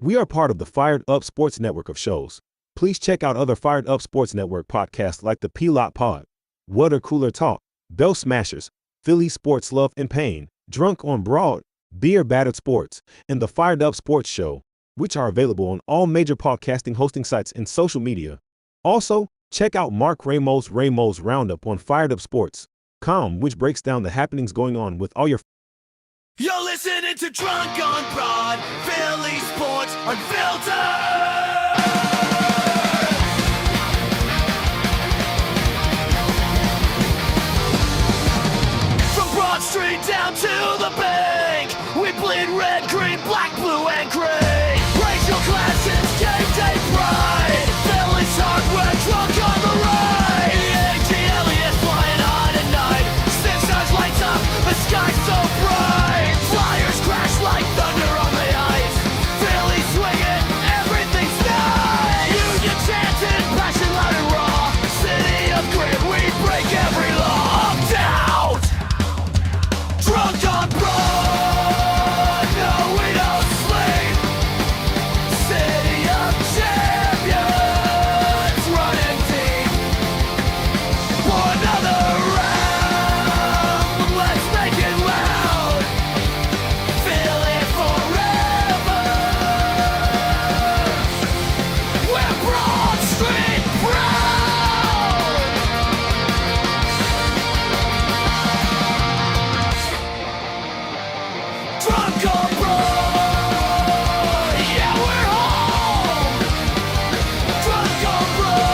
We are part of the Fired Up Sports Network of shows. Please check out other Fired Up Sports Network podcasts like the P-Lot Pod, Water Cooler Talk, Bell Smashers, Philly Sports Love and Pain, Drunk on Broad, Beer Battered Sports, and the Fired Up Sports Show, which are available on all major podcasting hosting sites and social media. Also, check out Mark Ramos' Roundup on firedupsports.com, which breaks down the happenings going on with all your. You're listening to Drunk on Broad, Philly Sports Unfiltered! From Broad Street down to the bank, we bleed red, green, black, blue, and gray. Racial classes, game day pride, Philly's hardware, drunk on the ride. E.A.G. Elliott flying on at night, Six Stars lights up, the sky's so bright. Flyers crash like thunder on the ice, Philly swinging, everything's nice. Union chanting, passion loud and raw, city of grit, we break every law. Up, down, drunk on broad, no we don't sleep. City of champions, running deep. For another round, let's make it loud. Feel it forever. We're Broad Street proud. Drunk on Broad, yeah we're home. Drunk on Broad.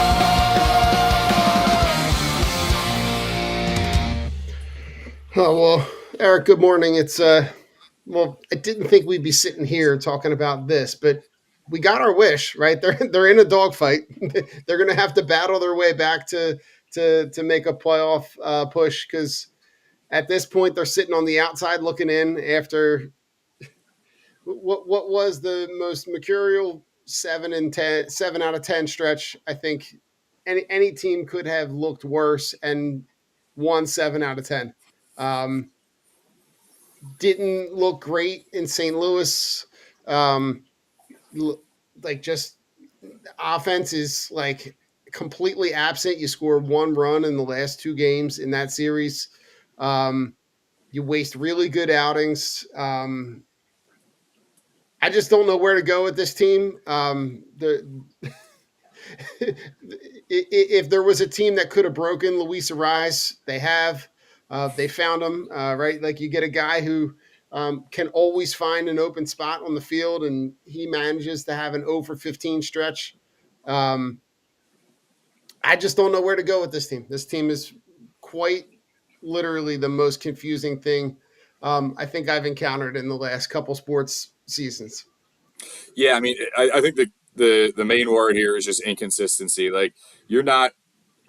Oh, well, Eric, good morning. It's well, I didn't think we'd be sitting here talking about this, but we got our wish, right? They're in a dogfight. They're going to have to battle their way back to make a playoff push, because at this point they're sitting on the outside looking in after what was the most mercurial 7 out of 10 stretch. I think any team could have looked worse and won 7 out of 10. Didn't look great in St. Louis. Like, just offense is like completely absent. You score one run in the last 2 games in that series. You waste really good outings. I just don't know where to go with this team. If there was a team that could have broken Luis Ariz, they have. They found him, right? Like, you get a guy who can always find an open spot on the field, and he manages to have an 0 for 15 stretch. I just don't know where to go with this team. This team is quite literally the most confusing thing I think I've encountered in the last couple sports seasons. Yeah, I mean, I think the main word here is just inconsistency. Like, you're not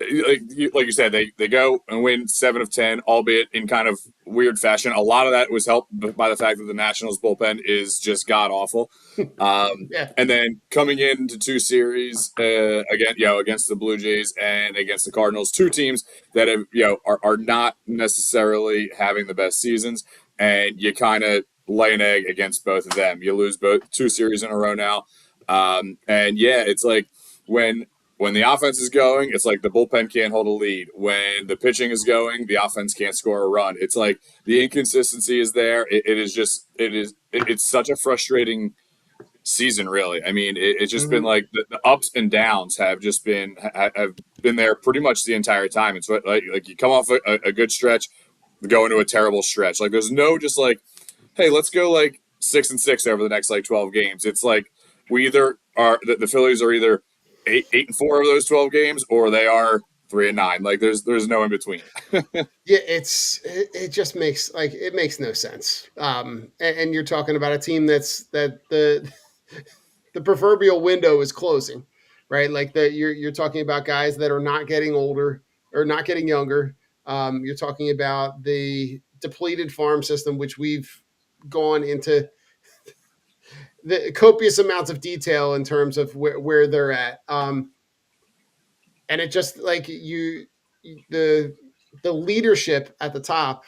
like you said, they go and win 7 of 10, albeit in kind of weird fashion. A lot of that was helped by the fact that the Nationals bullpen is just god awful. Yeah. And then coming into 2 series again, against the Blue Jays and against the Cardinals, 2 teams that have are not necessarily having the best seasons, and you kind of lay an egg against both of them. You lose both 2 series in a row now, and yeah, it's like when the offense is going, it's like the bullpen can't hold a lead. When the pitching is going, the offense can't score a run. It's like the inconsistency is there. It's such a frustrating season, really. I mean, it's just been like the ups and downs have been there pretty much the entire time. It's like you come off a good stretch, go into a terrible stretch. Like, there's no just like, hey, let's go like 6-6 over the next like 12 games. It's like we either are the Phillies are either 8-4 of those 12 games, or they are 3-9. Like, there's no in between. Yeah, it just makes no sense. And you're talking about a team that the proverbial window is closing, right? Like, you're talking about guys that are not getting older or not getting younger. You're talking about the depleted farm system, which we've gone into the copious amounts of detail in terms of where they're at. And it just like the leadership at the top,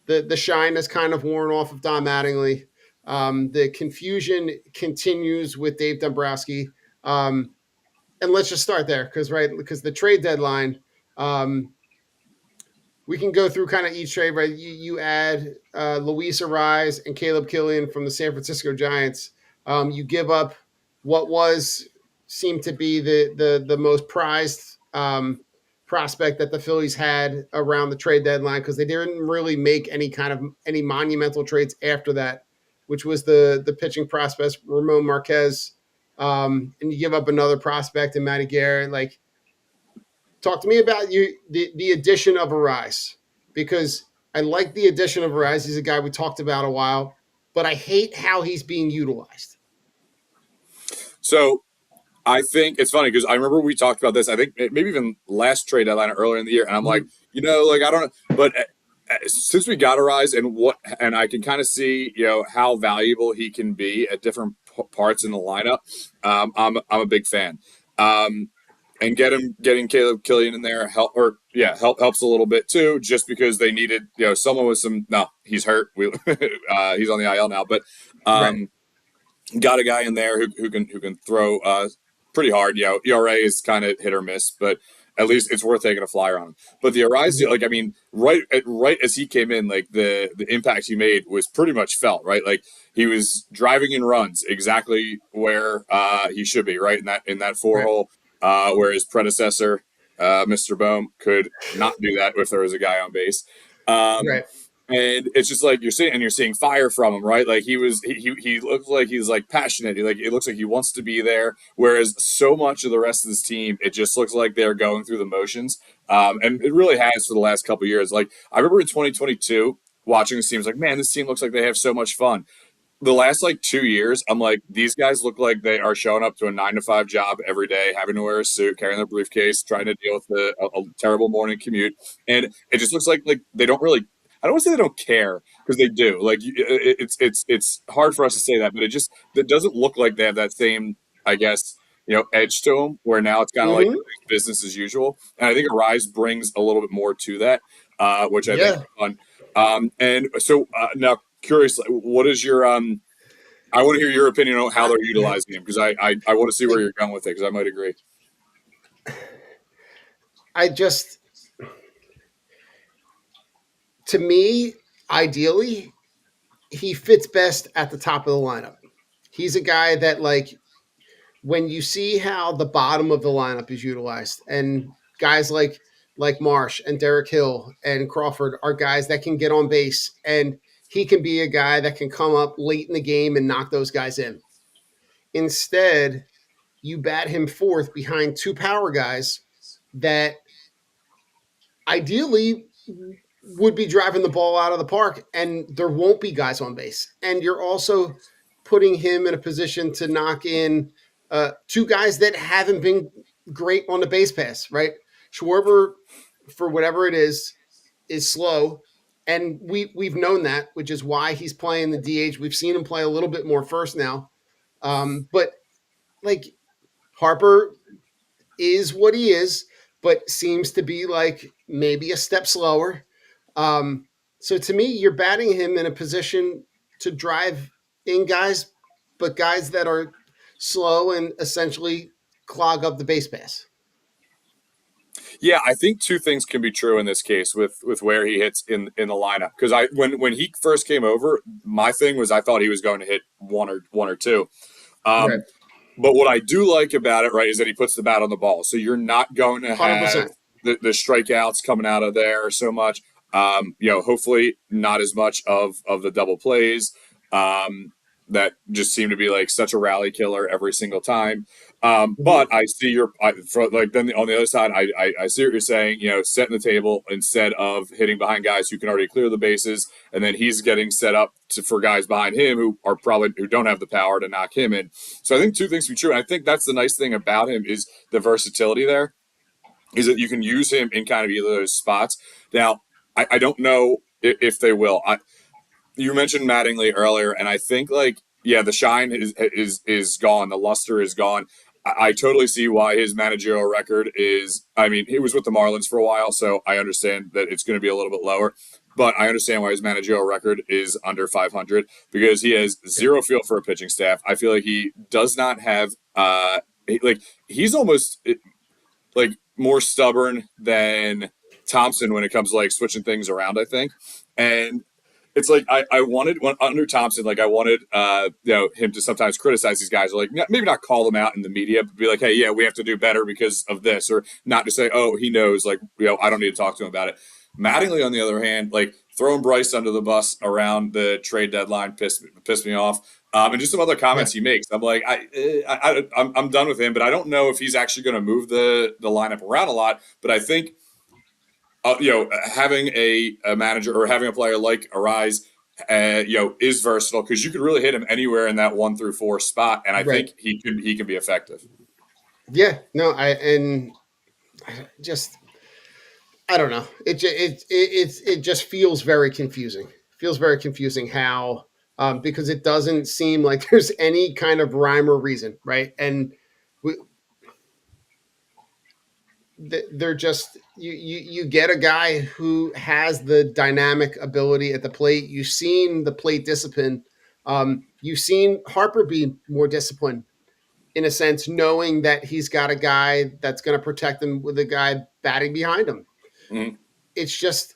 the shine has kind of worn off of Don Mattingly. The confusion continues with Dave Dombrowski. And let's just start there because the trade deadline, we can go through kind of each trade, right? You add Luis Arise and Caleb Killian from the San Francisco Giants. You give up what seemed to be the most prized prospect that the Phillies had around the trade deadline, because they didn't really make any monumental trades after that, which was the pitching prospect Ramon Marquez. And you give up another prospect in Matty Garrett. Like, talk to me about the addition of Arise, because I like the addition of Arise. He's a guy we talked about a while, but I hate how he's being utilized. So I think it's funny because I remember we talked about this. I think maybe even last trade deadline earlier in the year, and I'm like, like I don't know, but since we got Arise and I can kind of see how valuable he can be at different parts in the lineup. I'm a big fan. And getting Caleb Killian in there helps a little bit too, just because they needed someone with some. No, he's hurt. He's on the IL now, but Right. got a guy in there who can throw pretty hard. ERA is kind of hit or miss, but at least it's worth taking a flyer on him. But the Arise deal, like, I mean, right as he came in, like the impact he made was pretty much felt, right? Like, he was driving in runs exactly where he should be, right? In that four Right. hole, where his predecessor, Mr. Bohm, could not do that if there was a guy on base. Right. And it's just like you're seeing fire from him, right? Like he looks like he's like passionate. It looks like he wants to be there. Whereas so much of the rest of this team, it just looks like they're going through the motions. And it really has for the last couple of years. Like, I remember in 2022 watching this team, was like, man, this team looks like they have so much fun. The last like 2 years, I'm like, these guys look like they are showing up to a 9-to-5 job every day, having to wear a suit, carrying their briefcase, trying to deal with a terrible morning commute, and it just looks like they don't really. I don't want to say they don't care, because they do. Like, it's hard for us to say that, but it doesn't look like they have that same, I guess, edge to them, where now it's kind of like business as usual. And I think Arise brings a little bit more to that, which I think is fun. And so now, curious, what is your I want to hear your opinion on how they're utilizing him, because I want to see where you're going with it, because I might agree. To me, ideally, he fits best at the top of the lineup. He's a guy that, like, when you see how the bottom of the lineup is utilized, and guys like Marsh and Derek Hill and Crawford are guys that can get on base, and he can be a guy that can come up late in the game and knock those guys in. Instead, you bat him fourth behind two power guys that ideally would be driving the ball out of the park, and there won't be guys on base. And you're also putting him in a position to knock in two guys that haven't been great on the base pass, right? Schwarber, for whatever it is slow. And we've known that, which is why he's playing the DH. We've seen him play a little bit more first now. But, like, Harper is what he is, but seems to be like maybe a step slower. So to me, you're batting him in a position to drive in guys, but guys that are slow and essentially clog up the base pass. Yeah, I think two things can be true in this case with where he hits in the lineup. Because when he first came over, my thing was I thought he was going to hit one or two. Right. But what I do like about it, right, is that he puts the bat on the ball. So you're not going to have 100%. the strikeouts coming out of there so much. Hopefully not as much of the double plays that just seem to be like such a rally killer every single time. But I see then on the other side, I see what you're saying, setting the table instead of hitting behind guys who can already clear the bases. And then he's getting set up for guys behind him who don't have the power to knock him in. So I think two things can be true. And I think that's the nice thing about him is the versatility there, is that you can use him in kind of either of those spots. Now, I don't know if they will. You mentioned Mattingly earlier, and I think the shine is gone. The luster is gone. I totally see why his managerial record is. I mean, he was with the Marlins for a while, so I understand that it's going to be a little bit lower. but I understand why his managerial record is under 500 because he has zero feel for a pitching staff. I feel like he does not have he's almost like more stubborn than Thompson when it comes to like switching things around, I think. And it's like I wanted under Thompson, like I wanted him to sometimes criticize these guys, or like maybe not call them out in the media, but be like, hey, yeah, we have to do better because of this, or not to say, oh, he knows, like I don't need to talk to him about it. Mattingly, on the other hand, like throwing Bryce under the bus around the trade deadline pissed me off. And just some other comments he makes. I'm like, I'm done with him, but I don't know if he's actually going to move the lineup around a lot. But I think, having a manager or having a player like Arise, is versatile because you could really hit him anywhere in that 1 through 4 spot, and I think he can be effective. Yeah, no, I don't know. It just feels very confusing. Feels very confusing how because it doesn't seem like there's any kind of rhyme or reason, right? And they're just you get a guy who has the dynamic ability at the plate. You've seen the plate discipline. You've seen Harper be more disciplined in a sense, knowing that he's got a guy that's going to protect him with a guy batting behind him. Mm-hmm. It's just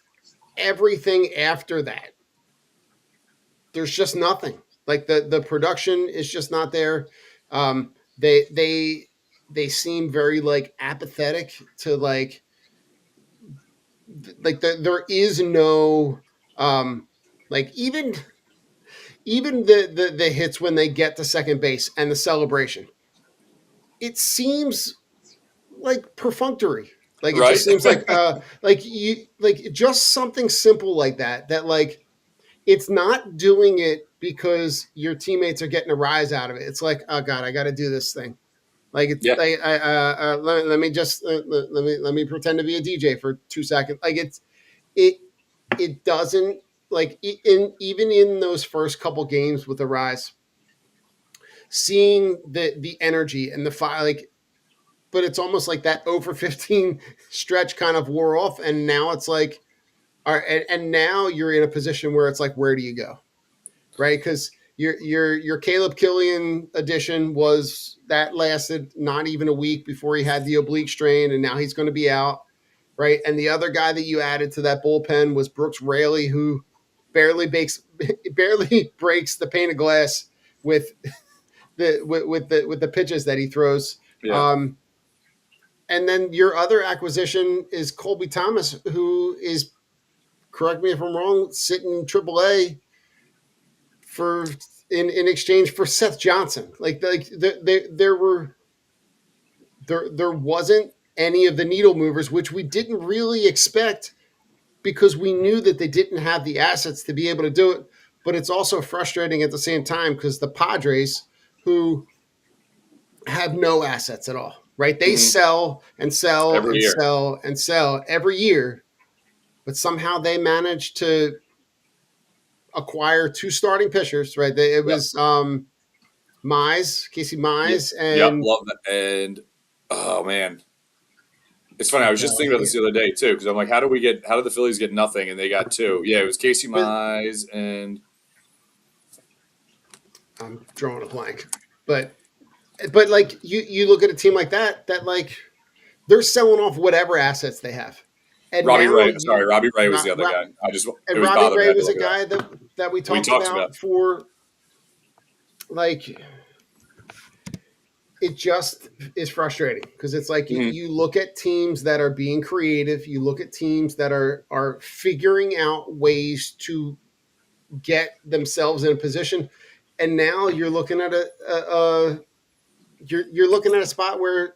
everything after that. There's just nothing. Like the production is just not there. They seem very like apathetic to like there is no like even the hits when they get to second base and the celebration. It seems like perfunctory. Like it just seems like just something simple like that like it's not doing it because your teammates are getting a rise out of it. It's like, oh God, I got to do this thing. Like it's like let me just let me pretend to be a DJ for 2 seconds. Like it doesn't like even in those first couple games with the rise, seeing the energy and the fire like. But it's almost like that over 15 stretch kind of wore off, and now it's like, all right, and now you're in a position where it's like, where do you go, right? Because your Caleb Killian edition was that lasted not even a week before he had the oblique strain, and now he's going to be out, right? And the other guy that you added to that bullpen was Brooks Raley, who barely breaks the pane of glass with the pitches that he throws. Yeah. And then your other acquisition is Colby Thomas, who is, correct me if I'm wrong, sitting in AAA for in exchange for Seth Johnson. There wasn't any of the needle movers, which we didn't really expect because we knew that they didn't have the assets to be able to do it. But it's also frustrating at the same time because the Padres, who have no assets at all. Right? They sell and sell and sell and sell every year, but somehow they managed to acquire 2 starting pitchers. Right? It was Casey Mize, and love that. And oh man, it's funny. I was just thinking about this the other day too, because I'm like, how did the Phillies get nothing and they got 2? Yeah, it was Casey Mize and I'm drawing a blank, but like you look at a team like that like they're selling off whatever assets they have. And Robbie Ray. Robbie Ray was the other guy. Robbie Ray was a guy that we talked about for like. It just is frustrating because it's like you look at teams that are being creative. You look at teams that are figuring out ways to get themselves in a position, and now you're looking at you're looking at a spot where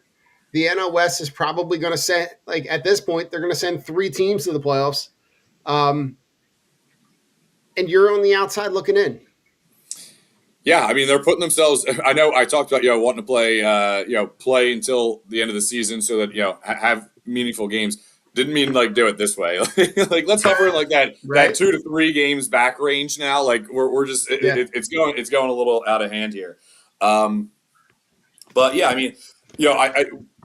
the NL West is probably going to send, like at this point, they're going to send 3 teams to the playoffs. And you're on the outside looking in. Yeah, I mean, they're putting themselves. I know I talked about wanting to play play until the end of the season so that have meaningful games. Didn't mean like do it this way. Like let's hover in like that 2 to 3 games back range now. Like we're just it's going a little out of hand here. But yeah, I mean,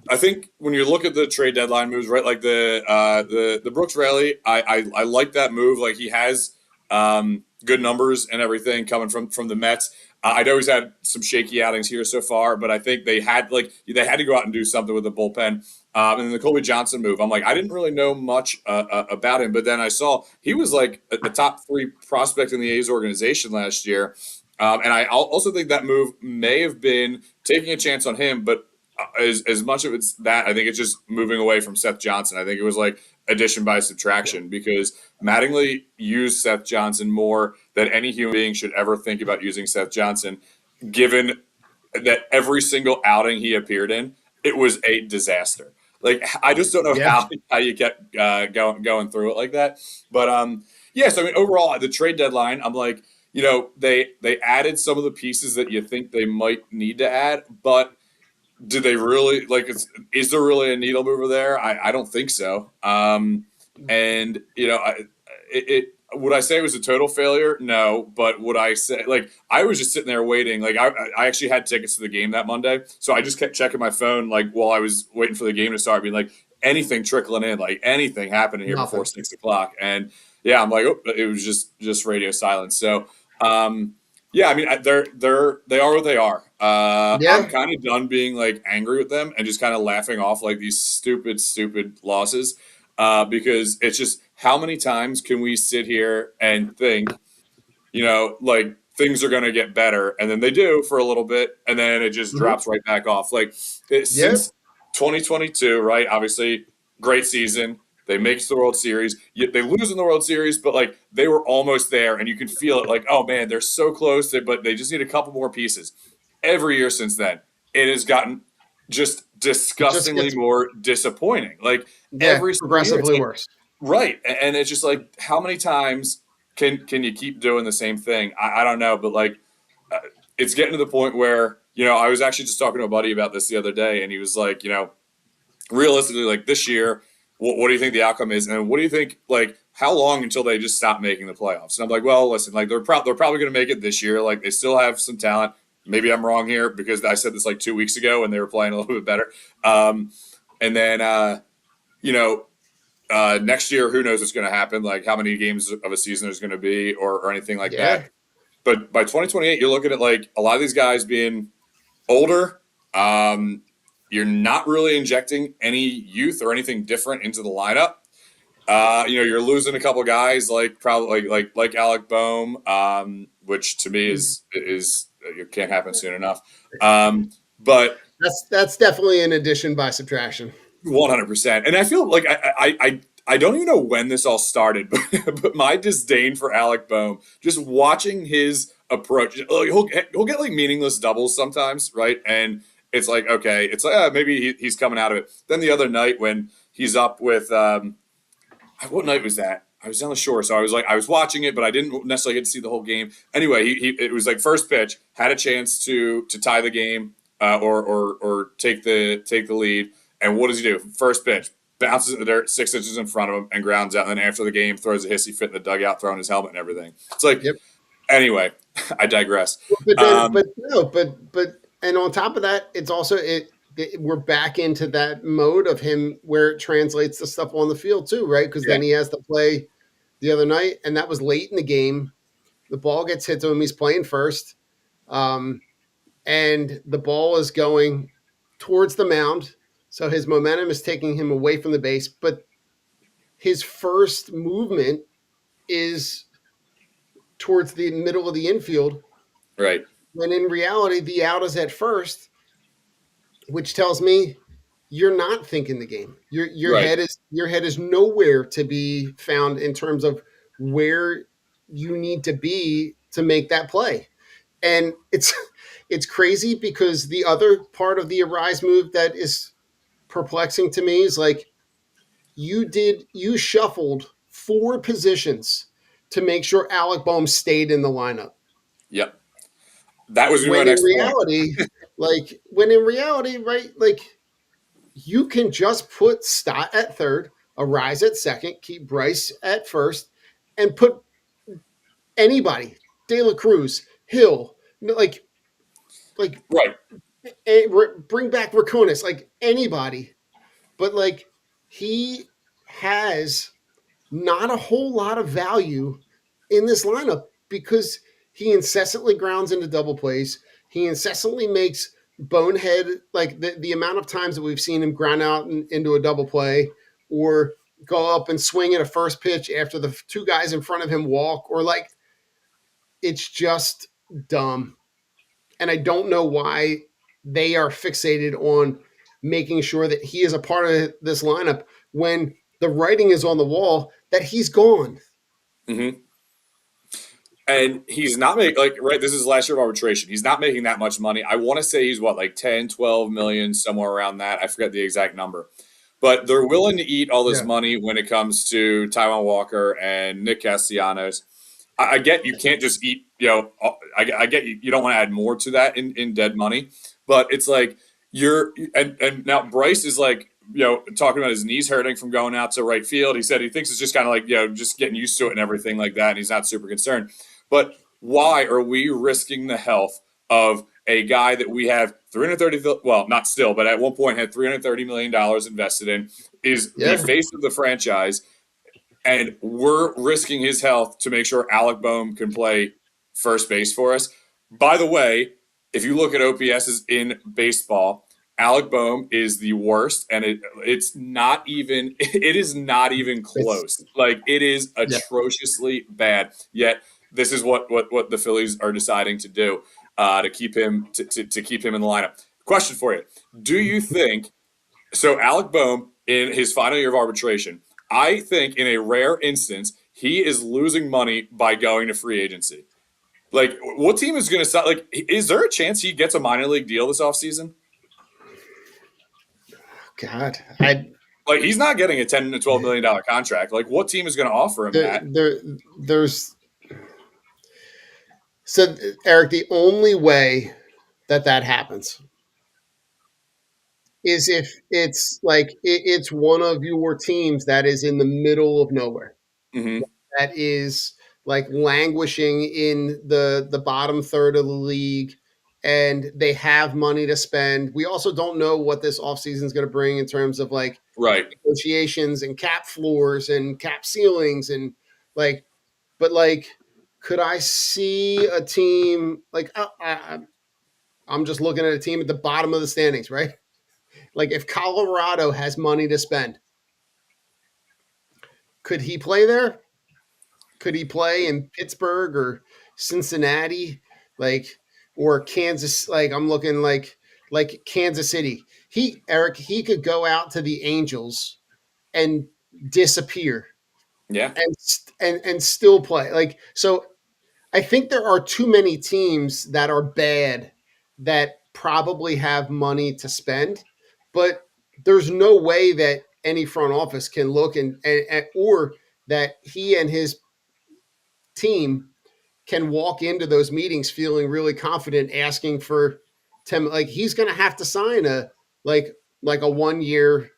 I think when you look at the trade deadline moves, right, like the Brooks Raley, I like that move. Like he has good numbers and everything coming from the Mets. I know he's had some shaky outings here so far, but I think they had to go out and do something with the bullpen. And then the Colby Johnson move, I'm like, I didn't really know much about him, but then I saw he was like a top 3 prospect in the A's organization last year. And I also think that move may have been taking a chance on him, but as much of it's that, I think it's just moving away from Seth Johnson. I think it was like addition by subtraction because Mattingly used Seth Johnson more than any human being should ever think about using Seth Johnson, given that every single outing he appeared in, it was a disaster. Like I just don't know Yeah. how you kept going through it like that. But yeah. So I mean, overall, the trade deadline, I'm like, they added some of the pieces that you think they might need to add, but do they really like? Is there really a needle mover there? I don't think so. And would I say it was a total failure? No, but would I say like I was just sitting there waiting? Like I actually had tickets to the game that Monday, so I just kept checking my phone like while I was waiting for the game to start, being like anything trickling in, like anything happening here before Nothing. 6 o'clock, and yeah, I'm like, oh, it was just radio silence. So. Yeah, I mean they are what they are. I'm Yeah. kind of done being like angry with them and just kind of laughing off like these stupid losses because it's just how many times can we sit here and think like things are going to get better and then they do for a little bit and then it just Mhm. drops right back off. Like Yeah. since 2022, right? Obviously, great season. They make it to the World Series. They lose in the World Series, but like they were almost there, and you can feel it. Like, oh man, they're so close, but they just need a couple more pieces. Every year since then, it has gotten just It just disgustingly gets, more disappointing. Like yeah, every single year, it's progressively like worse. right, and it's just like how many times can you keep doing the same thing? I don't know, but like uh, it's getting to the point where I was actually just talking to a buddy about this the other day, and he was like, realistically, like this year, what do you think the outcome is, and what do you think, like, how long until they just stop making the playoffs? And I'm like, well, listen, like they're probably going to make it this year. Like they still have some talent. Maybe I'm wrong here because I said this like 2 weeks ago and they were playing a little bit better. And then you know, next year, who knows what's going to happen? Like how many games of a season there's going to be, or anything like Yeah. that. But by 2028, you're looking at like a lot of these guys being older. Um, you're not really injecting any youth or anything different into the lineup. You're losing a couple guys like probably like Alec Boehm, which to me is it can't happen soon enough. But That's definitely an addition by subtraction. 100%. And I feel like I don't even know when this all started, but my disdain for Alec Boehm, just watching his approach, like, he'll get like meaningless doubles sometimes, right? And it's like, okay, it's like maybe he's coming out of it. Then the other night when he's up with what night was that? I was on the shore, so I was watching it, but I didn't necessarily get to see the whole game. Anyway, it was like first pitch, had a chance to tie the game or take the lead, and what does he do? First pitch, bounces in the dirt 6 inches in front of him and grounds out. And then after the game, throws a hissy fit in the dugout, throwing his helmet and everything. It's like, Yep. anyway, I digress. But then, Um, but no, and on top of that, it's also we're back into that mode of him where it translates the stuff on the field too, right? Because yeah, then he has to play the other night, and that was late in the game. The ball gets hit to him. He's playing first, and the ball is going towards the mound. So his momentum is taking him away from the base, but his first movement is towards the middle of the infield. right, When in reality, the out is at first, which tells me you're not thinking the game. right. Your head is nowhere to be found in terms of where you need to be to make that play. And it's crazy because the other part of the arise move that is perplexing to me is like you shuffled 4 positions to make sure Alec Boehm stayed in the lineup. Yep. That was my When in next point. reality, when in reality, right, like you can just put Stott at third, Arise at second, keep Bryce at first, and put anybody, De La Cruz, Hill, like Right. bring back Rakonis, like anybody, but like he has not a whole lot of value in this lineup because he incessantly grounds into double plays. He incessantly makes bonehead, like the amount of times that we've seen him ground out into a double play or go up and swing at a first pitch after the two guys in front of him walk, or like it's just dumb. And I don't know why they are fixated on making sure that he is a part of this lineup when the writing is on the wall that he's gone. Mm-hmm. And he's not making, like, right, this is last year of arbitration. He's not making that much money. I want to say he's what, like 10, 12 million, somewhere around that. I forget the exact number. But they're willing to eat all this Yeah. money when it comes to Taiwan Walker and Nick Castellanos. I get you can't just eat, I get you don't want to add more to that in dead money. But it's like and now Bryce is like, talking about his knees hurting from going out to right field. He said he thinks it's just kind of like, just getting used to it and everything like that. And he's not super concerned. But why are we risking the health of a guy that we have 330, well, not still, but at one point had $330 million invested in, is the face of the franchise, and we're risking his health to make sure Alec Boehm can play first base for us? By the way, if you look at OPSs in baseball, Alec Boehm is the worst, and it is not even close. Like, it is atrociously bad. Yet this is what the Phillies are deciding to do to keep him to keep him in the lineup. Question for you: do you think so? Alec Boehm, in his final year of arbitration, I think in a rare instance he is losing money by going to free agency. Like, what team is going to stop? Like, is there a chance he gets a minor league deal this offseason? God, like, he's not getting a $10 to $12 million contract. Like, what team is going to offer him that? There's so Eric, the only way that happens is if it's like it's one of your teams that is in the middle of nowhere, Mm-hmm. that is like languishing in the bottom third of the league, and they have money to spend. We also don't know what this offseason is going to bring in terms of like negotiations and cap floors and cap ceilings and like, but like, could I see a team like I'm just looking at a team at the bottom of the standings, right? Like, if Colorado has money to spend, could he play there? Could he play in Pittsburgh or Cincinnati, like, or Kansas? Like, I'm looking like Kansas City. He could go out to the Angels and disappear, and still play. Like, so I think there are too many teams that are bad that probably have money to spend, but there's no way that any front office can look and or that he and his team can walk into those meetings feeling really confident, asking for 10. Like, he's going to have to sign a like a 1 year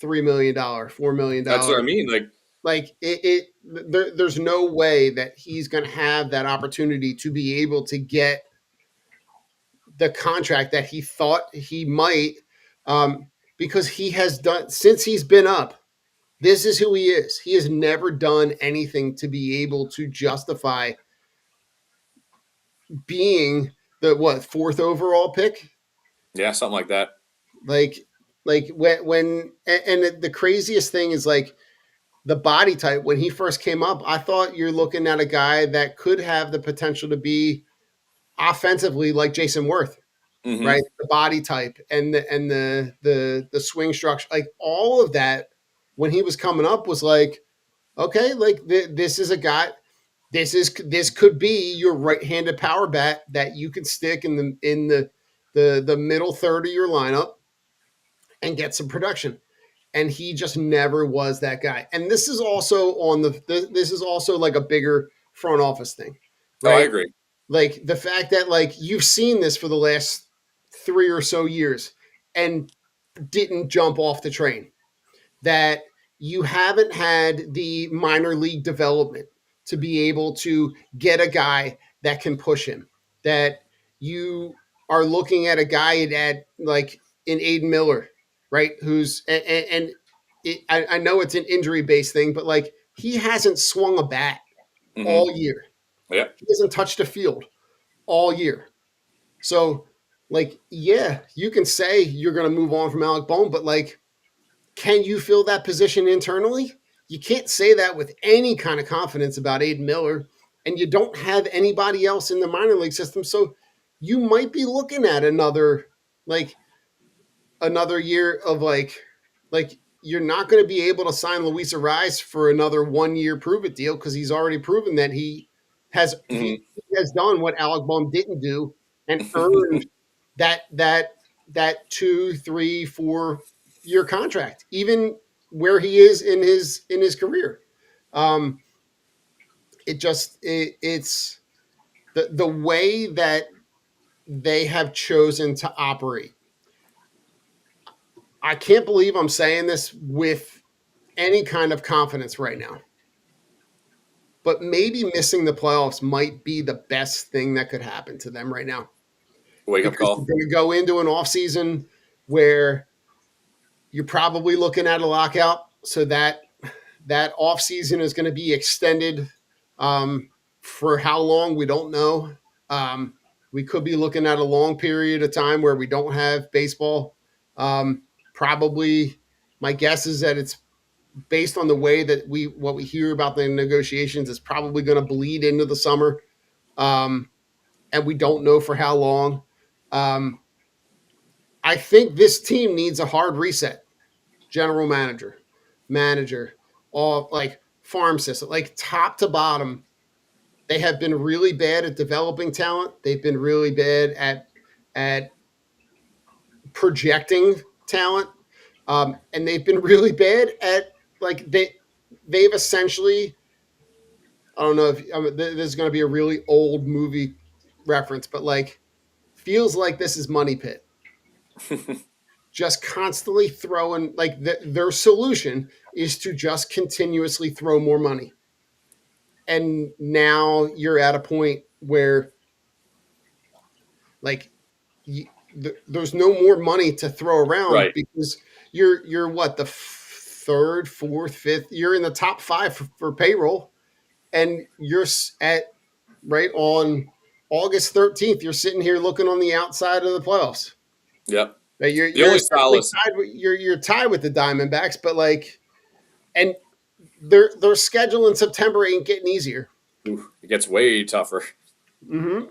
$3 million, $4 million. That's what I mean. Like there's no way that he's going to have that opportunity to be able to get the contract that he thought he might, because he has done, since he's been up, this is who he is. He has never done anything to be able to justify being the fourth overall pick. Yeah, something like that. Like when and the craziest thing is like the body type. When he first came up, I thought you're looking at a guy that could have the potential to be offensively like Jason Worth, Mm-hmm. right? The body type and the swing structure, like all of that. When he was coming up, was like, okay, like this is a guy. This could be your right-handed power bat that you can stick in the middle third of your lineup and get some production. And he just never was that guy. And this is also this is also like a bigger front office thing, right? Oh, I agree. Like the fact that like you've seen this for the last 3 or so years and didn't jump off the train, that you haven't had the minor league development to be able to get a guy that can push him, that you are looking at a guy at like in Aiden Miller, right? Who's and I know it's an injury based thing, but like he hasn't swung a bat all year. Yeah. He hasn't touched a field all year. So, like, yeah, you can say you're going to move on from Alec Bohm, but like, can you fill that position internally? You can't say that with any kind of confidence about Aiden Miller, and you don't have anybody else in the minor league system. So, you might be looking at like another year of like you're not going to be able to sign Luis Ariz for another 1 year prove it deal because he's already proven that he has done what Alec Bohm didn't do and earned that 2, 3, 4 year contract, even where he is in his career. Um, it's the way that they have chosen to operate. I can't believe I'm saying this with any kind of confidence right now. But maybe missing the playoffs might be the best thing that could happen to them right now. Wake up Because call. you're going to go into an offseason where you're probably looking at a lockout. So that offseason is going to be extended for how long, we don't know. We could be looking at a long period of time where we don't have baseball. Probably my guess is that it's based on the way that what we hear about the negotiations is probably going to bleed into the summer, and we don't know for how long. I think this team needs a hard reset. General manager, all like farm system, like top to bottom. They have been really bad at developing talent. They've been really bad at projecting talent, and they've been really bad at like they've essentially. I don't know if this is going to be a really old movie reference, but like feels like this is Money Pit. Just constantly throwing like their solution is to just continuously throw more money. And now you're at a point where like there's no more money to throw around Right. because you're what the third, fourth, fifth. You're in the top five for payroll, and you're at right on August 13th. You're sitting here looking on the outside of the playoffs. Yep. Right? The only solace. You're tied with the Diamondbacks, but like, and their schedule in September ain't getting easier. It gets way tougher. Mm-hmm.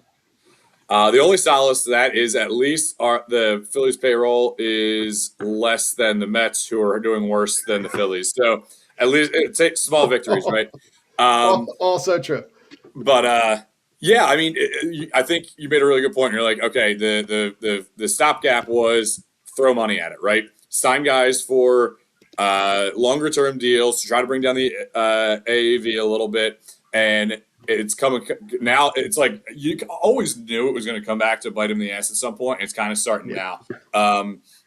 The only solace to that is at least the Phillies payroll is less than the Mets, who are doing worse than the Phillies. So at least it's small victories, right? Also true. But yeah, I mean, I think you made a really good point. You're like, okay, the stopgap was throw money at it, right? Sign guys for longer term deals to try to bring down the AAV a little bit, and it's coming now. It's like you always knew it was going to come back to bite him in the ass at some point. It's kind of starting now,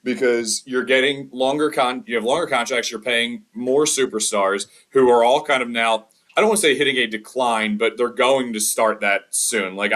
because you're getting you have longer contracts. You're paying more superstars who are all kind of now. I don't want to say hitting a decline, but they're going to start that soon. Like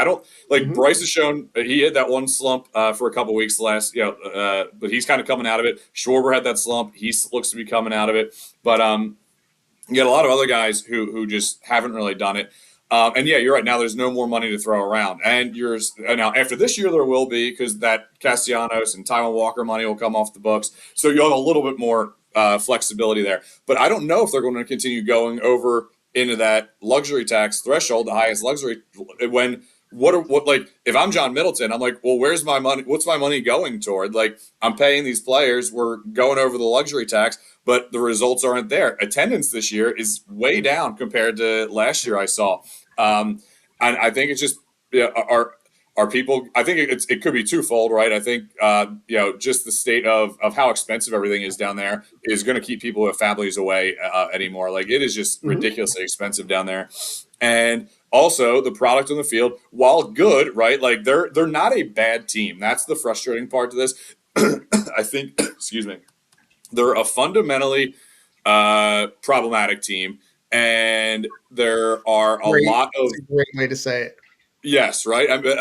Bryce has shown he had that one slump for a couple weeks last, but he's kind of coming out of it. Schwarber had that slump; he looks to be coming out of it. But you got a lot of other guys who just haven't really done it. And yeah, you're right. Now there's no more money to throw around, and now after this year there will be, because that Castellanos and Taiwan Walker money will come off the books, so you'll have a little bit more flexibility there. But I don't know if they're going to continue going over into that luxury tax threshold, the highest luxury. When if I'm John Middleton, I'm like, well, where's my money? What's my money going toward? Like, I'm paying these players, we're going over the luxury tax, but the results aren't there. Attendance this year is way down compared to last year I saw. And I think it's just are people. I think it could be twofold, right? I think just the state of how expensive everything is down there is going to keep people with families away anymore. Like, it is just ridiculously expensive down there, and also the product on the field, while good, right? Like they're not a bad team. That's the frustrating part to this. I think, excuse me, they're a fundamentally problematic team, and there are a lot of great way to say it. yes, right. I mean,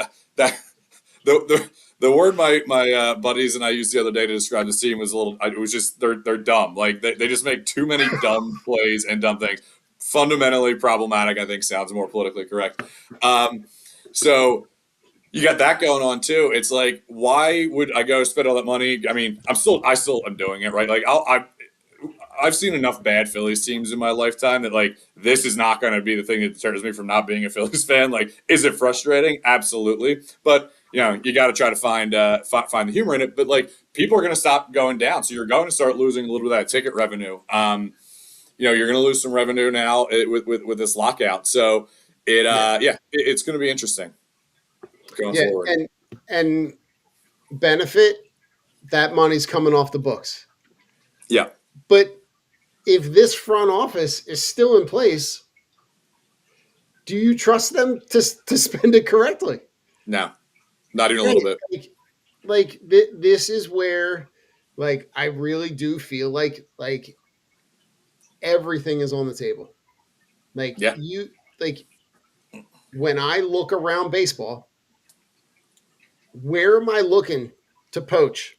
the word my buddies and I used the other day to describe the team was it was just they're dumb. Like they just make too many dumb plays and dumb things. Fundamentally problematic, I think sounds more politically correct. So you got that going on too. It's like, why would I go spend all that money? I mean, I still am doing it, right? Like I've seen enough bad Phillies teams in my lifetime that like this is not going to be the thing that deters me from not being a Phillies fan. Like, is it frustrating? Absolutely, but you got to try to find find the humor in it. But like, people are going to stop going down, so you're going to start losing a little bit of that ticket revenue. You're going to lose some revenue now with this lockout. So it's going to be interesting going forward. and benefit that money's coming off the books. Yeah, but if this front office is still in place, do you trust them to spend it correctly? No, not even a little bit. This is where, like, I really do feel like everything is on the table. Like when I look around baseball, where am I looking to poach?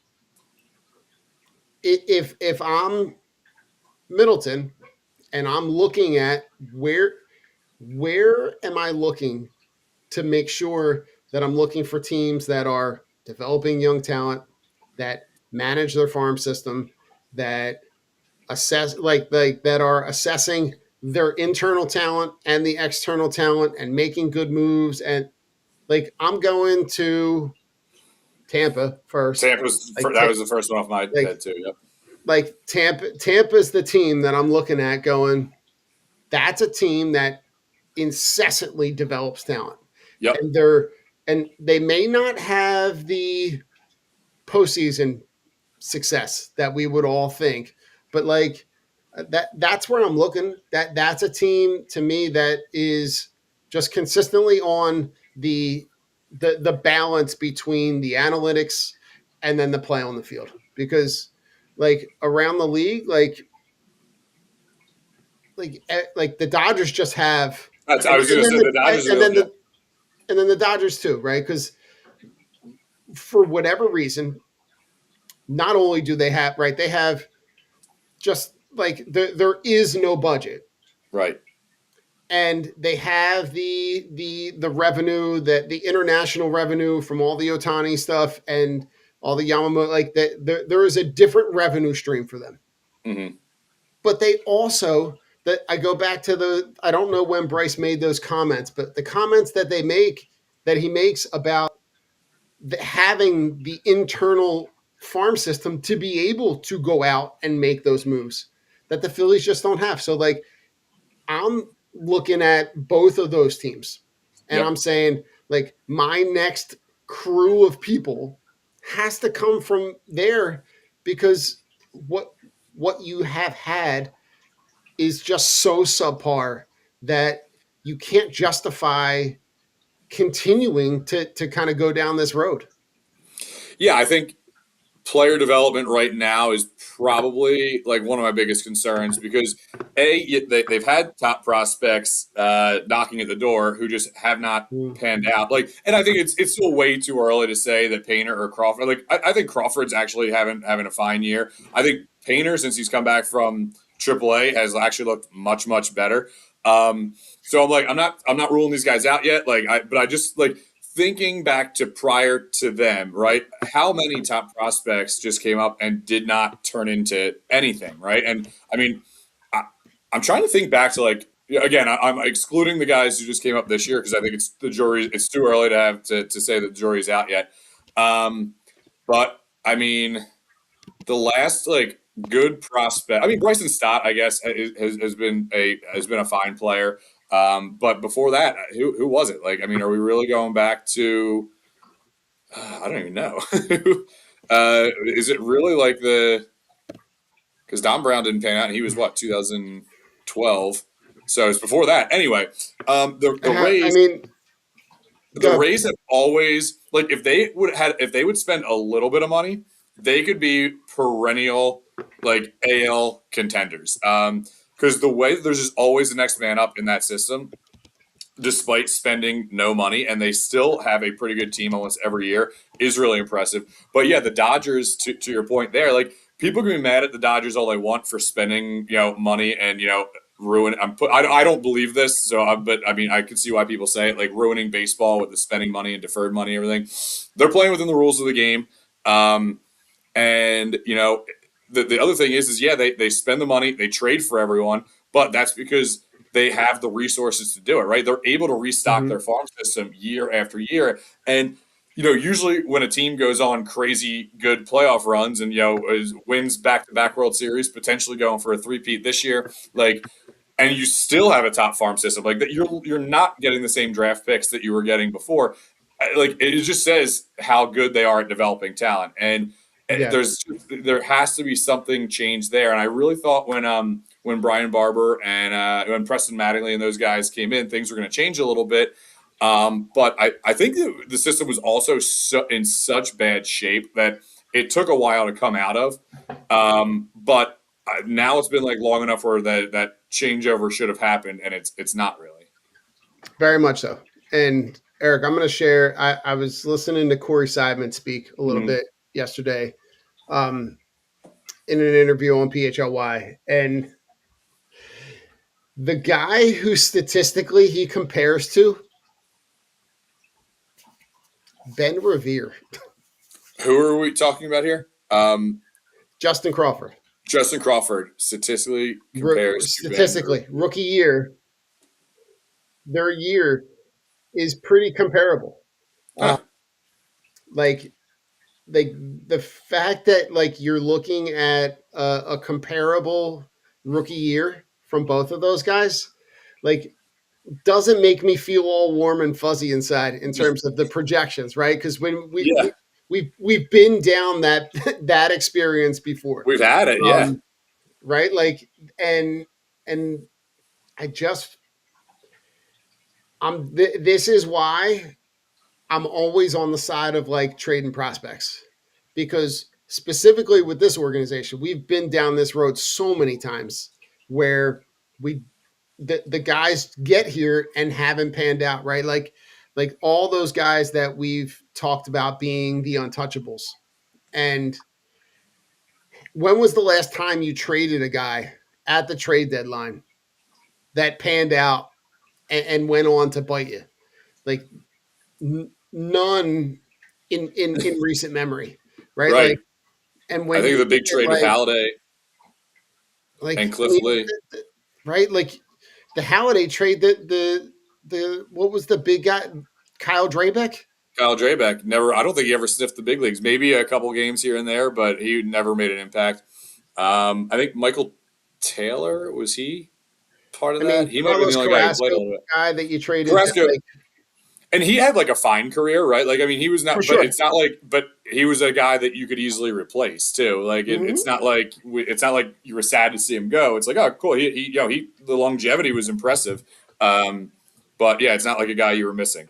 If I'm Middleton and I'm looking at where am I looking to make sure that I'm looking for teams that are developing young talent, that manage their farm system, that assess that are assessing their internal talent and the external talent and making good moves. And like, I'm going to Tampa first. That was the first one off my head too. Yep. Like Tampa's the team that I'm looking at going, that's a team that incessantly develops talent. Yep. And they may not have the postseason success that we would all think, but like that's where I'm looking. That's a team to me that is just consistently on the balance between the analytics and then the play on the field. Because like around the league, like the Dodgers just have. I was going to say the Dodgers, and then the Dodgers too, right? Because for whatever reason, not only do they have they have just like there is no budget, right, and they have the revenue, that the international revenue from all the Otani stuff and all the Yamamoto, like that there is a different revenue stream for them. Mm-hmm. But they also, that I go back to I don't know when Bryce made those comments, but the comments that he makes about having the internal farm system to be able to go out and make those moves that the Phillies just don't have. So like, I'm looking at both of those teams and I'm saying, like, my next crew of people has to come from there, because what you have had is just so subpar that you can't justify continuing to kind of go down this road. Yeah, I think player development right now is probably like one of my biggest concerns, because they've had top prospects knocking at the door who just have not panned out. Like, and I think it's still way too early to say that Painter or Crawford. Like, I think Crawford's actually having a fine year. I think Painter, since he's come back from AAA, has actually looked much better. So I'm like, I'm not ruling these guys out yet. But I just like, thinking back to prior to them, right? How many top prospects just came up and did not turn into anything, right? And I mean, I'm trying to think back to, like, again, I'm excluding the guys who just came up this year because I think it's too early to have to say that the jury's out yet. But I mean, the last like good prospect, I mean, Bryson Stott, I guess, has been a fine player. But before that, who was it? Like, I mean, are we really going back to? I don't even know. Is it really like because Don Brown didn't pan out, and he was what, 2012? So it's before that. Anyway, the Rays. I mean, the Rays have always, like, if they would spend a little bit of money, they could be perennial like AL contenders. Because the way there's just always the next man up in that system. despite spending no money, and they still have a pretty good team almost every year, is really impressive. But yeah, the Dodgers, to your point there, like people can be mad at the Dodgers all they want for spending money and ruin. I don't believe this, but I mean I can see why people say it, like ruining baseball with the spending money and deferred money and everything. They're playing within the rules of the game. And the other thing is yeah, they spend the money, they trade for everyone, but that's because they have the resources to do it, right? They're able to restock their farm system year after year. And usually when a team goes on crazy good playoff runs and wins back-to-back World Series, potentially going for a three-peat this year, like, and you still have a top farm system, like that, you're not getting the same draft picks that you were getting before. Like it just says how good they are at developing talent, and Yeah. there has to be something changed there. And I really thought when Brian Barber and when Preston Mattingly and those guys came in, things were going to change a little bit. But I think the system was also in such bad shape that it took a while to come out of. But now it's been like long enough where that changeover should have happened, and it's not really. Very much so. And Eric, I'm going to share. I was listening to Corey Seidman speak a little bit yesterday in an interview on PHLY. And the guy who statistically he compares to, Ben Revere. Who are we talking about here? Justin Crawford. Justin Crawford statistically compares statistically rookie year. Their year is pretty comparable. Like the fact that like you're looking at a comparable rookie year from both of those guys, like doesn't make me feel all warm and fuzzy inside in terms of the projections, right? Because when we've been down that experience before. We've had it, yeah. Right, like and I just this is why I'm always on the side of like trading prospects, because specifically with this organization, we've been down this road so many times where the guys get here and haven't panned out, right? Like all those guys that we've talked about being the untouchables. And when was the last time you traded a guy at the trade deadline that panned out and went on to bite you? Like none in recent memory, right? Right. Like, and when I think the big trade with Halladay and Cliff Lee, right? Like the Halladay trade, the what was the big guy? Kyle Drabeck. Kyle Drabeck never. I don't think he ever sniffed the big leagues. Maybe a couple games here and there, but he never made an impact. I think Michael Taylor, was he part of that? He might have been the only guy who played a little bit. Guy that you traded. Carrasco, and he had like a fine career, right? Like I mean, he was not. But it's not like. But he was a guy that you could easily replace too. Like it's not like you were sad to see him go. It's like, oh, cool. He the longevity was impressive. But yeah, it's not like a guy you were missing.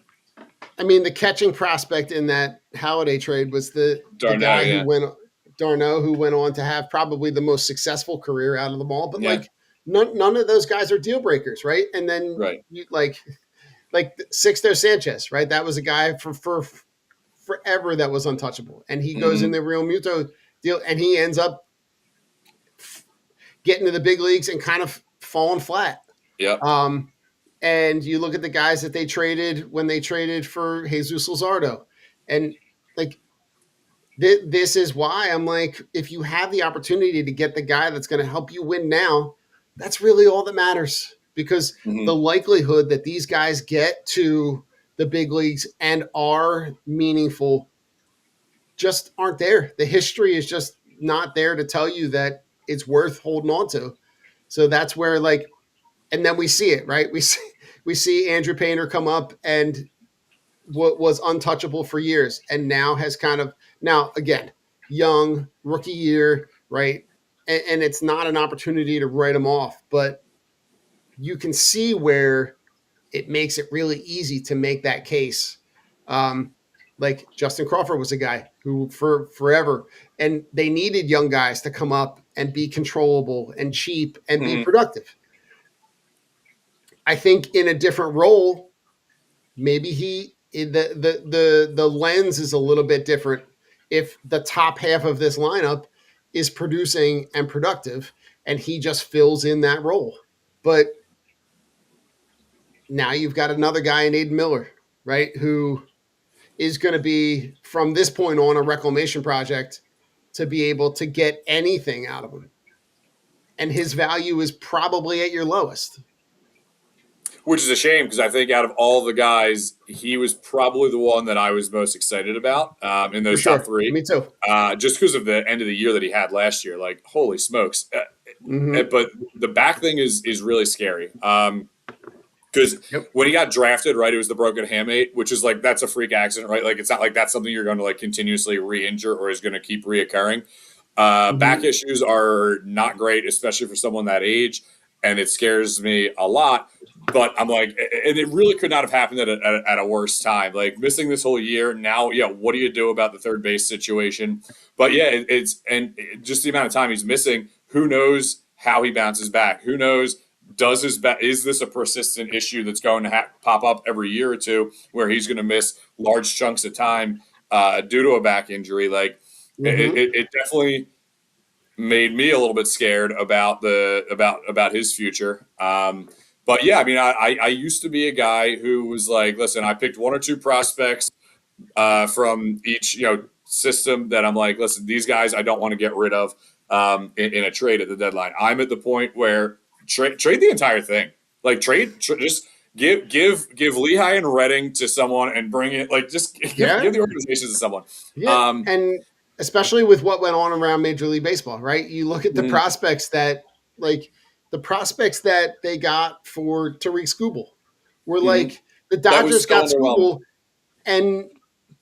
I mean, the catching prospect in that Halladay trade was the guy who went Darno, who went on to have probably the most successful career out of them all. But like none of those guys are deal breakers, right? And then you like Sixto Sanchez, right? That was a guy for forever that was untouchable, and he goes in the Real Muto deal, and he ends up getting to the big leagues and kind of falling flat. Yeah. And you look at the guys that they traded when they traded for Jesus Luzardo, and like this is why I'm like, if you have the opportunity to get the guy that's going to help you win now, that's really all that matters, because the likelihood that these guys get to the big leagues and are meaningful just aren't there. The history is just not there to tell you that it's worth holding on to. So that's where like, and then we see it, right? We see Andrew Painter come up and what was untouchable for years, and now has kind of again, young rookie year, right? And it's not an opportunity to write him off, but you can see where it makes it really easy to make that case. Like Justin Crawford was a guy who for forever, and they needed young guys to come up and be controllable and cheap and be productive. I think in a different role, maybe the lens is a little bit different if the top half of this lineup is producing and productive and he just fills in that role. But now you've got another guy in Aiden Miller, right, who is going to be from this point on a reclamation project to be able to get anything out of him. And his value is probably at your lowest. Which is a shame because I think out of all the guys, he was probably the one that I was most excited about in For those top sure. three. Me too. Just because of the end of the year that he had last year. Like, holy smokes. But the back thing is really scary. Because when he got drafted, right, it was the broken hamate, which is like, that's a freak accident, right? Like, it's not like that's something you're going to like continuously re-injure or is going to keep reoccurring. Back issues are not great, especially for someone that age. And it scares me a lot. But I'm like, and it really could not have happened at a worse time. Like missing this whole year. Now, yeah, what do you do about the third base situation? But yeah, just the amount of time he's missing. Who knows how he bounces back? Who knows? Is this a persistent issue that's going to pop up every year or two where he's going to miss large chunks of time due to a back injury? Like it definitely made me a little bit scared about his future. But yeah, I mean, I used to be a guy who was like, listen, I picked one or two prospects from each system that I'm like, listen, these guys I don't want to get rid of in a trade at the deadline. I'm at the point where trade the entire thing, like just give Lehigh and Reading to someone and bring it, like just give the organizations to someone. Yeah, and especially with what went on around Major League Baseball, right? You look at the prospects that they got for Tariq Skubal were like the Dodgers got Skubal and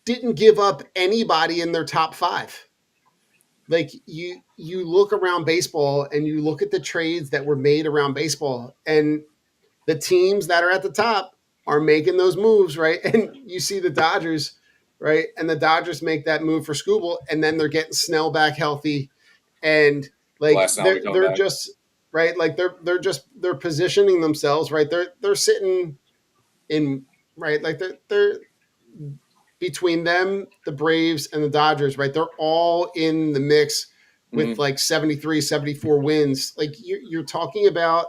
didn't give up anybody in their top five. Like you look around baseball and you look at the trades that were made around baseball and the teams that are at the top are making those moves, right? And you see the Dodgers, right? And the Dodgers make that move for Skubal, and then they're getting Snell back healthy, and like they're just right, like they're positioning themselves, right? They're sitting in right, like they're between them, the Braves and the Dodgers, right? They're all in the mix with like 73, 74 wins. Like you're talking about.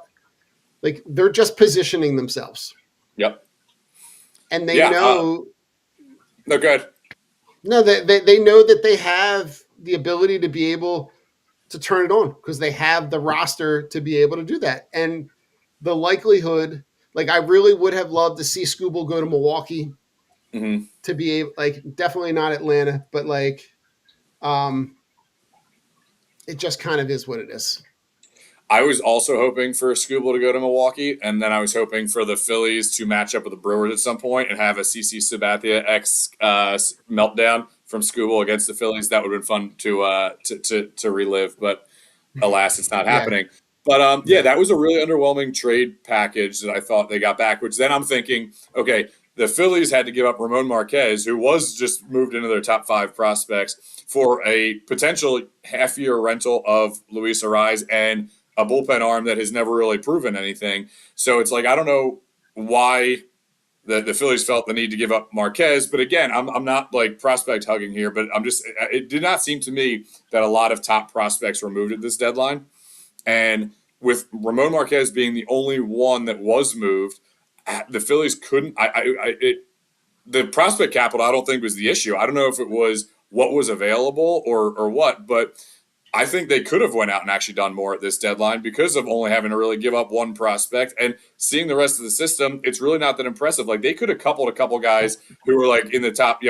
Like they're just positioning themselves. Yep. And they know. No, good. No, they know that they have the ability to be able to turn it on because they have the roster to be able to do that. And the likelihood, like I really would have loved to see Skubal go to Milwaukee to be able, like definitely not Atlanta, but like it just kind of is what it is. I was also hoping for Skubal to go to Milwaukee, and then I was hoping for the Phillies to match up with the Brewers at some point and have a CC Sabathia meltdown from Skubal against the Phillies. That would have been fun to relive, but alas, it's not happening. But that was a really underwhelming trade package that I thought they got back. Which then I'm thinking, okay, the Phillies had to give up Ramon Marquez, who was just moved into their top 5 prospects, for a potential half-year rental of Luis Arraez and a bullpen arm that has never really proven anything. So it's like, I don't know why the Phillies felt the need to give up Marquez. But again, I'm not like prospect hugging here, but it did not seem to me that a lot of top prospects were moved at this deadline. And with Ramon Marquez being the only one that was moved, the Phillies couldn't, the prospect capital, I don't think was the issue. I don't know if it was what was available or what, but I think they could have went out and actually done more at this deadline because of only having to really give up one prospect and seeing the rest of the system. It's really not that impressive. Like they could have coupled a couple guys who were like in the top,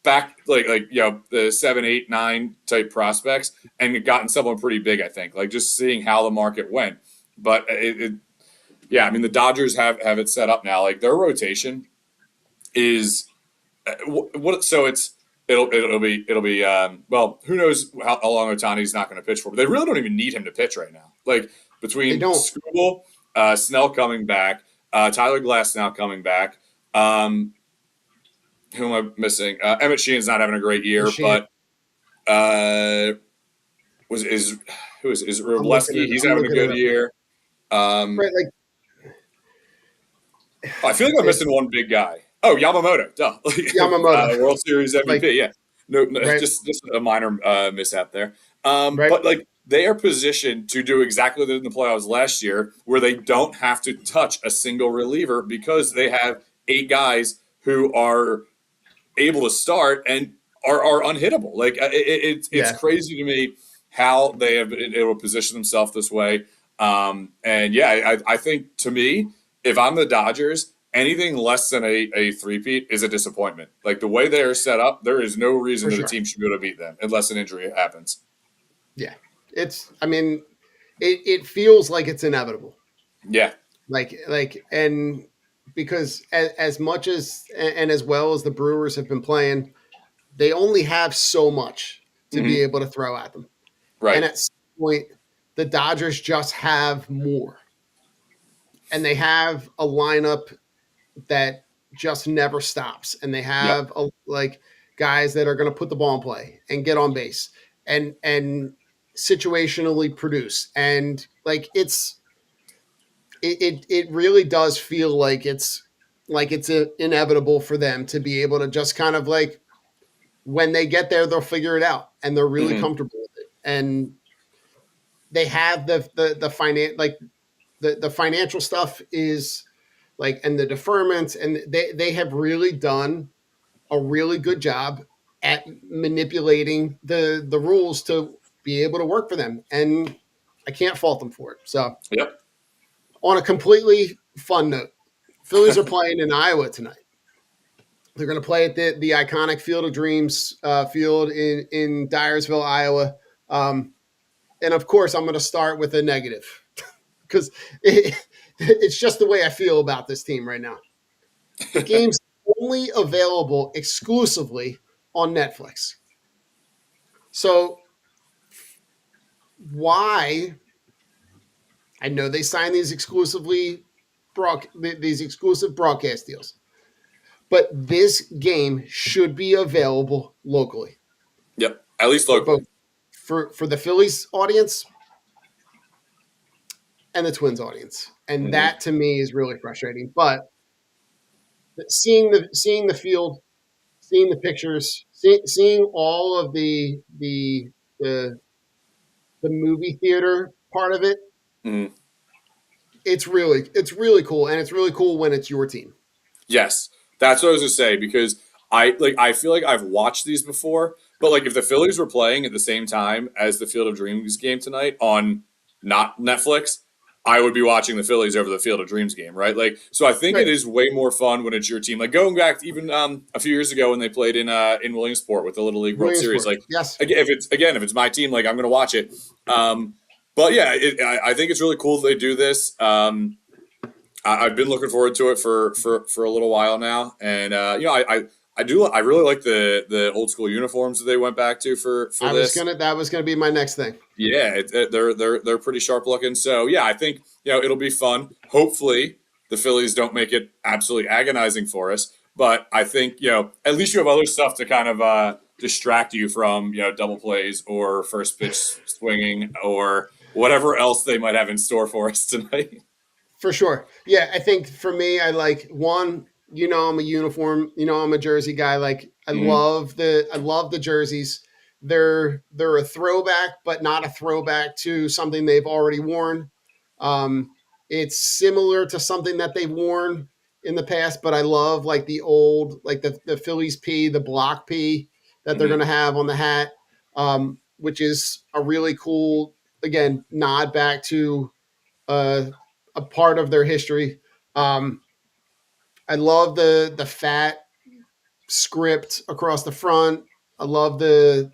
back like the 7, 8, 9 type prospects and gotten someone pretty big. I think like just seeing how the market went, but I mean the Dodgers have it set up now. Like their rotation is what so it's. It'll be well, who knows how long Ohtani's not going to pitch for, but they really don't even need him to pitch right now. Like between Skubal, Snell coming back, Tyler Glass now coming back. Who am I missing? Emmett Sheehan's not having a great year, but is Wrobleski? He's having a good year. Right, like I feel like I'm missing one big guy. Oh, Yamamoto, duh. Yamamoto, World Series like, MVP. Yeah, no, right, just a minor mishap there. right, But like they are positioned to do exactly what they did in the playoffs last year, where they don't have to touch a single reliever because they have 8 guys who are able to start and are unhittable. Like it's yeah, crazy to me how they have been able to position themselves this way. And yeah, I think to me, if I'm the Dodgers, anything less than a three-peat is a disappointment. Like the way they are set up, there is no reason for that a sure. team should be able to beat them unless an injury happens. Yeah, I mean, it feels like it's inevitable. Yeah. And because as much as and as well as the Brewers have been playing, they only have so much to be Hmm. able to throw at them. And Right. at some point, the Dodgers just have more. And they have a lineup that just never stops. And they Yep. have like guys that are going to put the ball in play and get on base and situationally produce. And like it really does feel like it's inevitable for them to be able to just kind of like when they get there, they'll figure it out and they're really Hmm. comfortable with it. And they have the finance like the financial stuff is like and the deferments and they have really done a really good job at manipulating the rules to be able to work for them. And I can't fault them for it. So Yep. on a completely fun note, Phillies are playing in Iowa tonight. They're going to play at the iconic Field of Dreams field in Dyersville, Iowa. And of course, I'm going to start with a negative because it's just the way I feel about this team right now. The game's only available exclusively on Netflix. So why? I know they signed these exclusive broadcast deals, but this game should be available locally Yep. At least for both locally. for the Phillies audience and the Twins audience, and Hmm. that to me is really frustrating. But seeing the field, seeing the pictures, seeing all of the the movie theater part of it, Hmm. it's really cool, and it's really cool when it's your team. Yes, that's what I was gonna say because I feel like I've watched these before, but like if the Phillies were playing at the same time as the Field of Dreams game tonight on not Netflix, I would be watching the Phillies over the Field of Dreams game, right? Like, so I think it Right, is way more fun when it's your team. Like going back to even a few years ago when they played in Williamsport with the Little League World Series. Williamsport, Like, yes, again if it's my team, like I'm gonna watch it. But yeah, I think it's really cool that they do this. I've been looking forward to it for a little while now, and I really like the old school uniforms that they went back to for this. that was gonna be my next thing. Yeah, they're pretty sharp looking. So yeah, I think it'll be fun. Hopefully, the Phillies don't make it absolutely agonizing for us, but I think at least you have other stuff to kind of distract you from double plays or first pitch swinging or whatever else they might have in store for us tonight. For sure. Yeah, I think for me, I like one. I'm a uniform. I'm a jersey guy. Like Mhm. I love the jerseys. They're a throwback, but not a throwback to something they've already worn. Um, it's similar to something that they've worn in the past, but I love like the old, like the Phillies P, the block P that they're going Mhm. to have on the hat, which is a really cool again nod back to uh, a part of their history. Um, I love the fat script across the front. I love the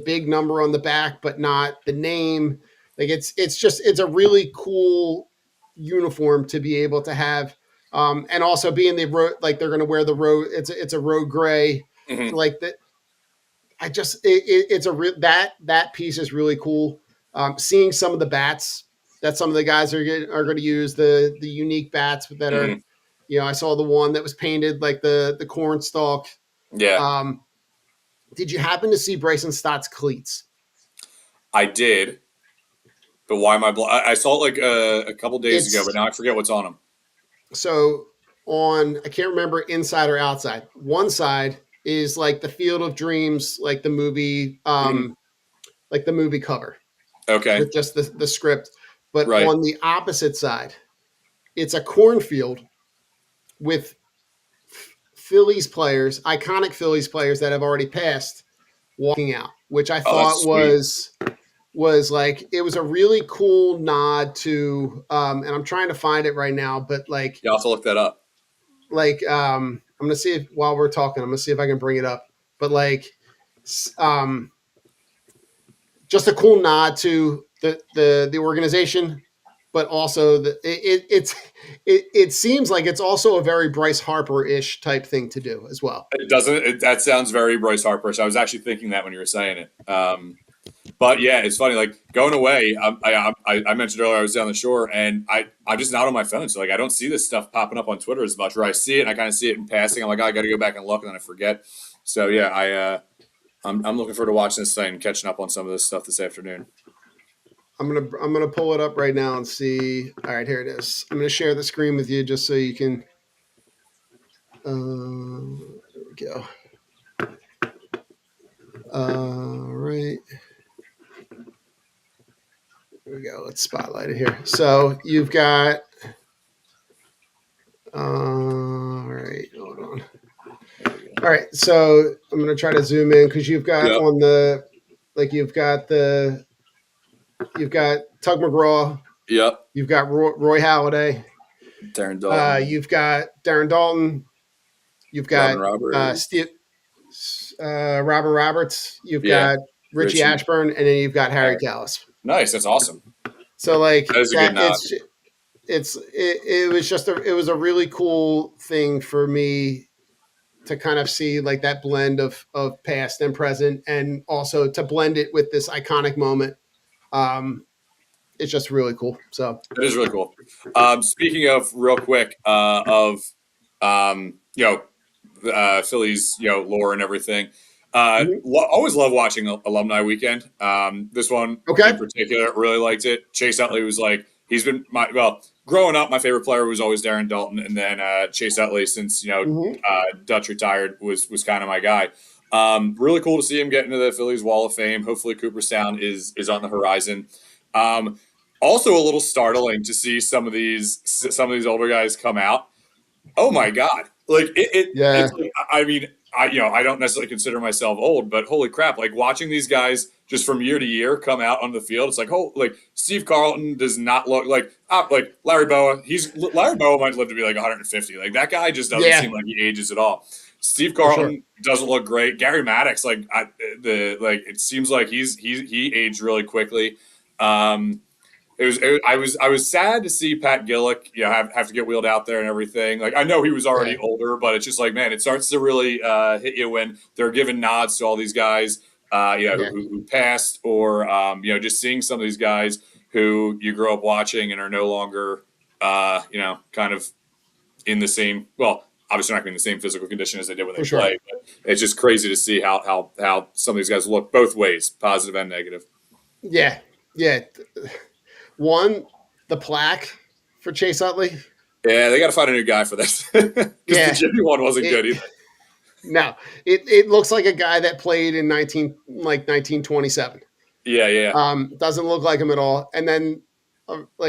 big number on the back, but not the name. Like it's a really cool uniform to be able to have. And also being the road, like they're going to wear the road. It's a road gray. Mhm. Like that, it's a real that piece is really cool. Seeing some of the bats that some of the guys are going to use the unique bats that are, Mhm. I saw the one that was painted like the corn stalk. Yeah, Um, did you happen to see Bryson Stott's cleats? I did, but why am I? I saw it like a couple days ago, but It's now I forget what's on them. so on, I can't remember inside or outside. One side is like the Field of Dreams, like the movie, like the movie cover Okay. with just the script. But Right. on the opposite side, it's a cornfield with Phillies players, iconic Phillies players that have already passed, walking out, which I thought was like, it was a really cool nod to, and I'm trying to find it right now, but like, You also look that up. like, I'm going to see if, while we're talking, I'm going to see if I can bring it up, but like, just a cool nod to the organization, but also it seems like it's also a very Bryce Harper-ish type thing to do as well. It doesn't. That sounds very Bryce Harper. I was actually thinking that when you were saying it. But yeah, it's funny. Like going away, I mentioned earlier I was down the shore, and I'm just not on my phone, so like I don't see this stuff popping up on Twitter as much. Or I see it, and I kind of see it in passing. I'm like, oh, I got to go back and look, and then I forget. So yeah, I'm looking forward to watching this thing and catching up on some of this stuff this afternoon. I'm gonna pull it up right now and see. All right, here it is. I'm gonna share the screen with you just so you can. There we go. All right. There we go. Let's spotlight it here. So you've got. All right. Hold on. All right. So I'm gonna try to zoom in because you've got on the, like you've got Tug McGraw. Yep. You've got Roy Halladay. Darren Dalton. You've got Darren Dalton. You've got Robin Roberts. You've got Richie Ashburn, and then you've got Harry Kalas. Nice. That's awesome. So like that is a good nod. It was a really cool thing for me to kind of see like that blend of past and present, and also to blend it with this iconic moment. It's just really cool. So it is really cool. Speaking of real quick Phillies, lore and everything. Always love watching Alumni Weekend. This one in particular, really liked it. Chase Utley was like, growing up, my favorite player was always Darren Dalton, and then Chase Utley, since Dutch retired, was kind of my guy. Really cool to see him get into the Phillies Wall of Fame. Hopefully Cooperstown is on the horizon. Also a little startling to see some of these older guys come out. Oh my God. Like it's like, I mean, I don't necessarily consider myself old, but holy crap, like watching these guys just from year to year come out on the field, it's like, oh, like Steve Carlton does not look like Larry Boa. Larry Boa might live to be like 150. Like that guy just doesn't seem like he ages at all. Steve Carlton doesn't look great. Gary Maddox, it seems like he aged really quickly. I was sad to see Pat Gillick, have to get wheeled out there and everything. Like I know he was already older, but it's just like, man, it starts to really hit you when they're giving nods to all these guys, who passed, or just seeing some of these guys who you grew up watching and are no longer, kind of in the same. Well, obviously not going to be in the same physical condition as they did when they played. But it's just crazy to see how some of these guys look both ways, positive and negative. Yeah. One, the plaque for Chase Utley. Yeah, they got to find a new guy for this because the Jimmy one wasn't good either. No, it looks like a guy that played in 1927. Yeah. Doesn't look like him at all. And then,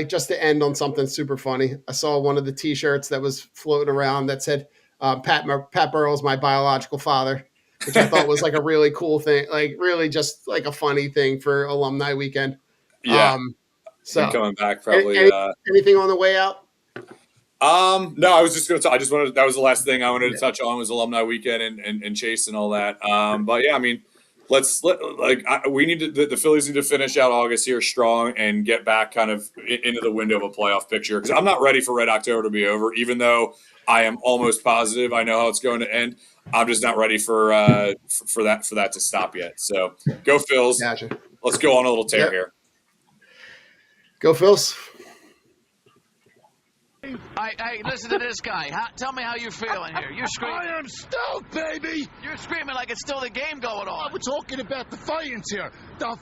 just to end on something super funny, I saw one of the T-shirts that was floating around that said, "Pat Burrell's my biological father," which I thought was like a really cool thing, like really just like a funny thing for Alumni Weekend. Yeah. So coming back probably. Anything on the way out? No, I was just going to. That was the last thing I wanted to touch on was Alumni Weekend and Chase and all that. But yeah, I mean, we need to. The Phillies need to finish out August here strong and get back kind of into the window of a playoff picture, because I'm not ready for Red October to be over, even though I am almost positive I know how it's going to end. I'm just not ready for that to stop yet. So go Phils. Gotcha. Let's go on a little tear here. Go Phils. Hey, listen to this guy. Tell me how you're feeling here. You're screaming. I am stoked, baby. You're screaming like it's still the game going on. We're talking about the Defiance here. The